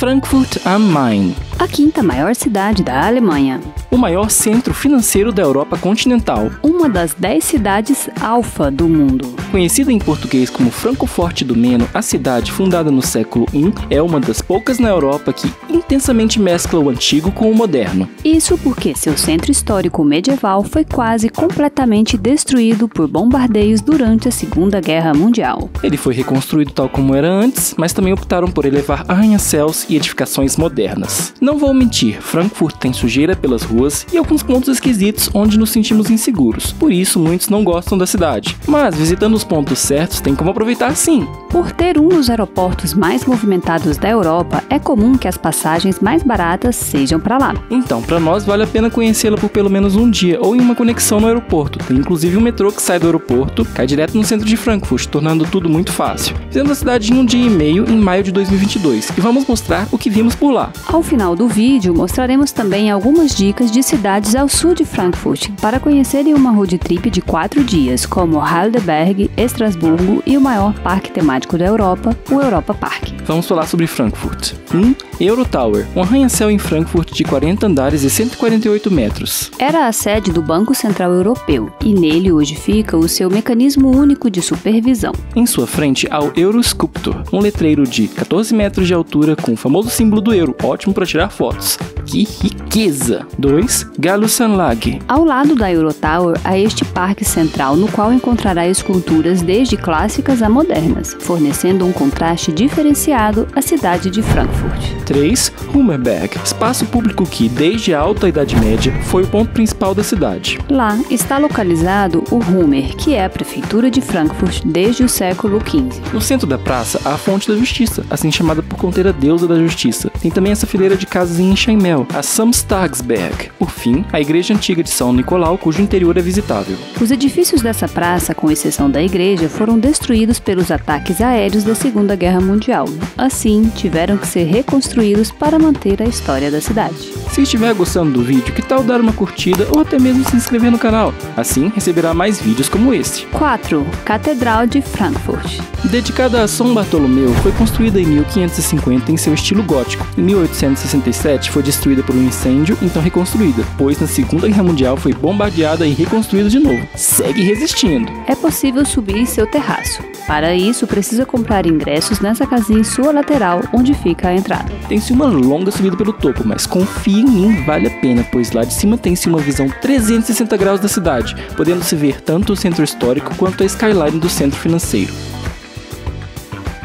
Frankfurt am Main. A quinta maior cidade da Alemanha. O maior centro financeiro da Europa continental. Uma das 10 cidades alfa do mundo. Conhecida em português como Francoforte do Meno, a cidade, fundada no século I, é uma das poucas na Europa que intensamente mescla o antigo com o moderno. Isso porque seu centro histórico medieval foi quase completamente destruído por bombardeios durante a Segunda Guerra Mundial. Ele foi reconstruído tal como era antes, mas também optaram por elevar arranha-céus e edificações modernas. Não vou mentir, Frankfurt tem sujeira pelas ruas e alguns pontos esquisitos onde nos sentimos inseguros. Por isso, muitos não gostam da cidade. Mas, visitando os pontos certos, tem como aproveitar sim. Por ter um dos aeroportos mais movimentados da Europa, é comum que as passagens mais baratas sejam para lá. Então, para nós, vale a pena conhecê-la por pelo menos um dia ou em uma conexão no aeroporto. Tem inclusive um metrô que sai do aeroporto, cai direto no centro de Frankfurt, tornando tudo muito fácil. Fizemos a cidade em um dia e meio, em maio de 2022, e vamos mostrar o que vimos por lá. Ao final do vídeo, mostraremos também algumas dicas de cidades ao sul de Frankfurt para conhecerem uma road trip de 4 dias, como Heidelberg, Estrasburgo e o maior parque temático da Europa, o Europa Park. Vamos falar sobre Frankfurt. Eurotower, um arranha-céu em Frankfurt de 40 andares e 148 metros. Era a sede do Banco Central Europeu e nele hoje fica o seu mecanismo único de supervisão. Em sua frente há o Eurosculptor, um letreiro de 14 metros de altura com o famoso símbolo do euro, ótimo para tirar fotos. Que riqueza! 2. Gallusanlage. Ao lado da Eurotower há este parque central no qual encontrará esculturas desde clássicas a modernas, fornecendo um contraste diferenciado à cidade de Frankfurt. 3. Hummerberg, espaço público que, desde a Alta Idade Média, foi o ponto principal da cidade. Lá está localizado o Hummer, que é a prefeitura de Frankfurt desde o século XV. No centro da praça há a Fonte da Justiça, assim chamada por conter a deusa da justiça. Tem também essa fileira de casas em Steinmel, a Samstagsberg. Por fim, a igreja antiga de São Nicolau, cujo interior é visitável. Os edifícios dessa praça, com exceção da igreja, foram destruídos pelos ataques aéreos da Segunda Guerra Mundial. Assim, tiveram que ser reconstruídos para manter a história da cidade. Se estiver gostando do vídeo, que tal dar uma curtida ou até mesmo se inscrever no canal? Assim, receberá mais vídeos como este. 4. Catedral de Frankfurt. Dedicada a São Bartolomeu, foi construída em 1550 em seu estilo gótico. Em 1867 foi destruída por um incêndio, então reconstruída, pois na Segunda Guerra Mundial foi bombardeada e reconstruída de novo. Segue resistindo. É possível subir em seu terraço. Para isso, precisa comprar ingressos nessa casinha em sua lateral, onde fica a entrada. Tem-se uma longa subida pelo topo, mas confie em mim, vale a pena, pois lá de cima tem-se uma visão 360 graus da cidade, podendo-se ver tanto o centro histórico quanto a skyline do centro financeiro.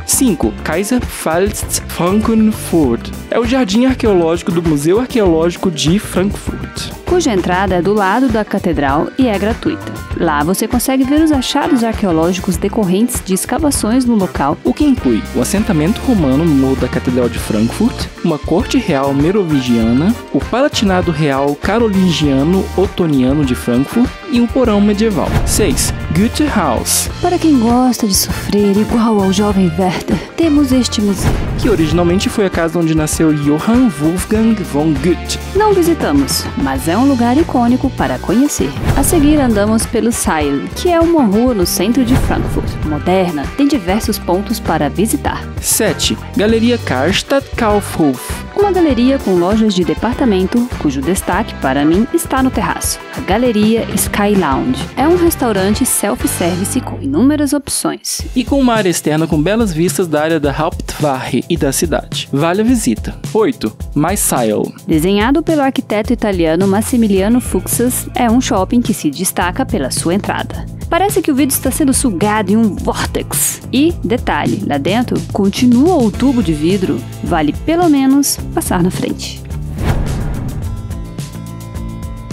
5. Kaiser Pfalz Frankfurt. É o jardim arqueológico do Museu Arqueológico de Frankfurt, cuja entrada é do lado da catedral e é gratuita. Lá você consegue ver os achados arqueológicos decorrentes de escavações no local, o que inclui o assentamento romano no morro da Catedral de Frankfurt, uma corte real merovingiana, o palatinado real carolingiano otoniano de Frankfurt e um porão medieval. 6. Goethehaus. Para quem gosta de sofrer igual ao jovem Werther, temos este museu, que originalmente foi a casa onde nasceu Johann Wolfgang von Goethe. Não visitamos, mas é um lugar icônico para conhecer. A seguir andamos pelo Seil, que é uma rua no centro de Frankfurt, moderna, tem diversos pontos para visitar. 7. Galeria Karstadt Kaufhof. Uma galeria com lojas de departamento, cujo destaque, para mim, está no terraço. A Galeria Sky Lounge é um restaurante self-service com inúmeras opções. E com uma área externa com belas vistas da área da Hauptwache e da cidade. Vale a visita. 8. Myseil. Desenhado pelo arquiteto italiano Massimiliano Fuxas, é um shopping que se destaca pela sua entrada. Parece que o vídeo está sendo sugado em um vórtex. E, detalhe, lá dentro continua o tubo de vidro, vale pelo menos passar na frente.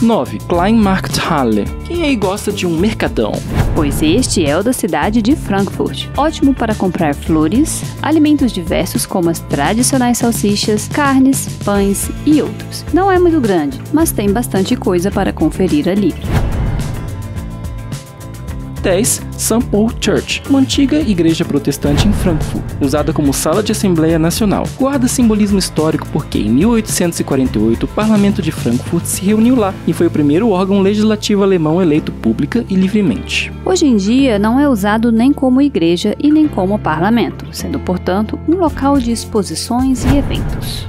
9. Kleinmarkthalle. Quem aí gosta de um mercadão? Pois este é o da cidade de Frankfurt. Ótimo para comprar flores, alimentos diversos como as tradicionais salsichas, carnes, pães e outros. Não é muito grande, mas tem bastante coisa para conferir ali. 10. St. Paul Church, uma antiga igreja protestante em Frankfurt, usada como sala de Assembleia Nacional. Guarda simbolismo histórico porque em 1848 o Parlamento de Frankfurt se reuniu lá e foi o primeiro órgão legislativo alemão eleito pública e livremente. Hoje em dia não é usado nem como igreja e nem como parlamento, sendo, portanto, um local de exposições e eventos.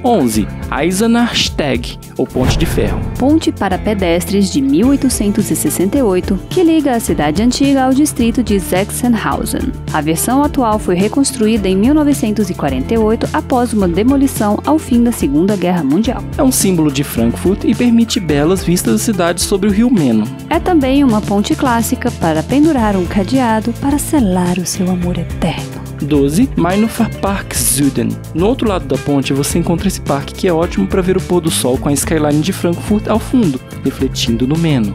11. Eisener Steg, ou Ponte de Ferro. Ponte para pedestres de 1868, que liga a cidade antiga ao distrito de Sachsenhausen. A versão atual foi reconstruída em 1948 após uma demolição ao fim da Segunda Guerra Mundial. É um símbolo de Frankfurt e permite belas vistas da cidade sobre o rio Meno. É também uma ponte clássica para pendurar um cadeado para selar o seu amor eterno. 12. Mainufer Park Süden. No outro lado da ponte você encontra esse parque que é ótimo para ver o pôr do sol com a skyline de Frankfurt ao fundo, refletindo no Meno.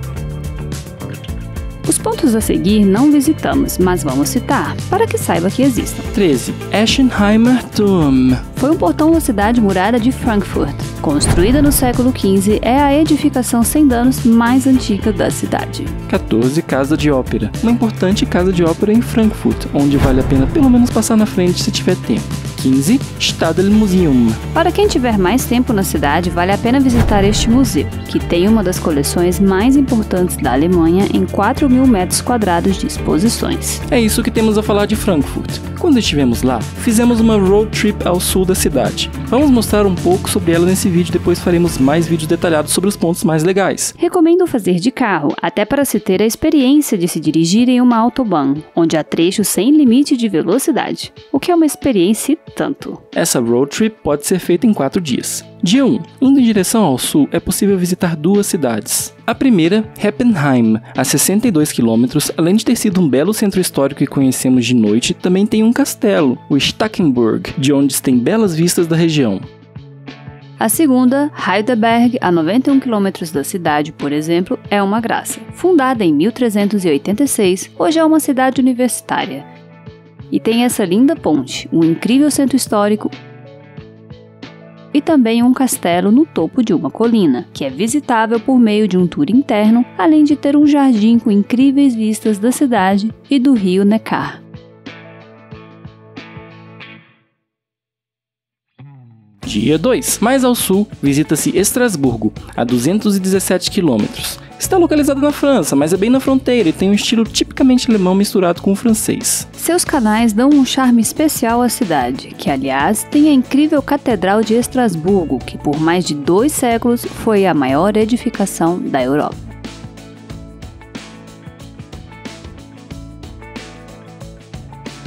Os pontos a seguir não visitamos, mas vamos citar, para que saiba que existam. 13. Eschenheimer Turm. Foi um portão da cidade murada de Frankfurt. Construída no século XV, é a edificação sem danos mais antiga da cidade. 14. Casa de Ópera. Uma importante casa de ópera em Frankfurt, onde vale a pena pelo menos passar na frente se tiver tempo. 15. Stadelmuseum. Para quem tiver mais tempo na cidade, vale a pena visitar este museu, que tem uma das coleções mais importantes da Alemanha em 4.000 metros quadrados de exposições. É isso que temos a falar de Frankfurt. Quando estivemos lá, fizemos uma road trip ao sul da cidade. Vamos mostrar um pouco sobre ela nesse vídeo, depois faremos mais vídeos detalhados sobre os pontos mais legais. Recomendo fazer de carro, até para se ter a experiência de se dirigir em uma autobahn, onde há trechos sem limite de velocidade, o que é uma experiência e tanto. Essa road trip pode ser feita em 4 dias. Dia 1. Indo em direção ao sul, é possível visitar 2 cidades. A primeira, Heppenheim, a 62 km, além de ter sido um belo centro histórico que conhecemos de noite, também tem um castelo, o Stackenburg, de onde se tem belas vistas da região. A segunda, Heidelberg, a 91 km da cidade, por exemplo, é uma graça. Fundada em 1386, hoje é uma cidade universitária. E tem essa linda ponte, um incrível centro histórico e também um castelo no topo de uma colina, que é visitável por meio de um tour interno, além de ter um jardim com incríveis vistas da cidade e do rio Neckar. Dia 2. Mais ao sul, visita-se Estrasburgo, a 217 km. Está localizada na França, mas é bem na fronteira e tem um estilo tipicamente alemão misturado com o francês. Seus canais dão um charme especial à cidade, que aliás tem a incrível Catedral de Estrasburgo, que por mais de 2 séculos foi a maior edificação da Europa.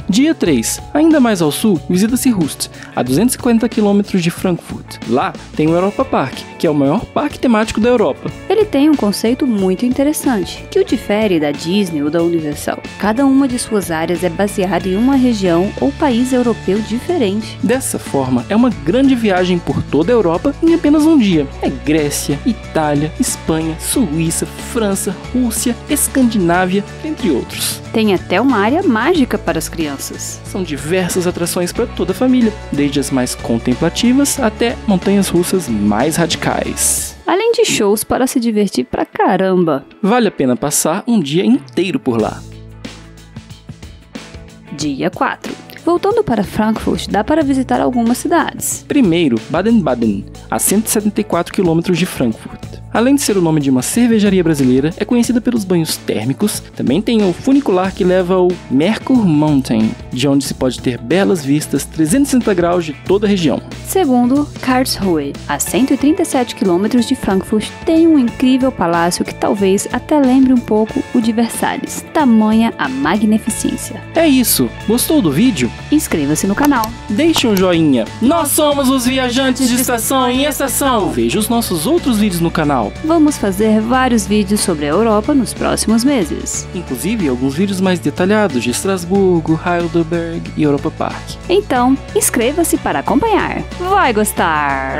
Dia 3. Ainda mais ao sul, visita-se Rust, a 250 km de Frankfurt. Lá tem o Europa Park, que é o maior parque temático da Europa. Ele tem um conceito muito interessante, que o difere da Disney ou da Universal. Cada uma de suas áreas é baseada em uma região ou país europeu diferente. Dessa forma, é uma grande viagem por toda a Europa em apenas um dia. É Grécia, Itália, Espanha, Suíça, França, Rússia, Escandinávia, entre outros. Tem até uma área mágica para as crianças. São diversas atrações para toda a família, desde as mais contemplativas até montanhas russas mais radicais. Além de shows para se divertir pra caramba. Vale a pena passar um dia inteiro por lá. Dia 4. Voltando para Frankfurt, dá para visitar algumas cidades. Primeiro, Baden-Baden, a 174 km de Frankfurt. Além de ser o nome de uma cervejaria brasileira, é conhecida pelos banhos térmicos. Também tem o funicular que leva ao Merkur Mountain, de onde se pode ter belas vistas 360 graus de toda a região. Segundo, Karlsruhe, a 137 km de Frankfurt, tem um incrível palácio que talvez até lembre um pouco o de Versalhes, tamanha a magnificência. É isso! Gostou do vídeo? Inscreva-se no canal. Deixe um joinha. Nós somos os viajantes de estação em estação. Veja os nossos outros vídeos no canal. Vamos fazer vários vídeos sobre a Europa nos próximos meses. Inclusive alguns vídeos mais detalhados de Estrasburgo, Heidelberg e Europa Park. Então, inscreva-se para acompanhar. Vai gostar!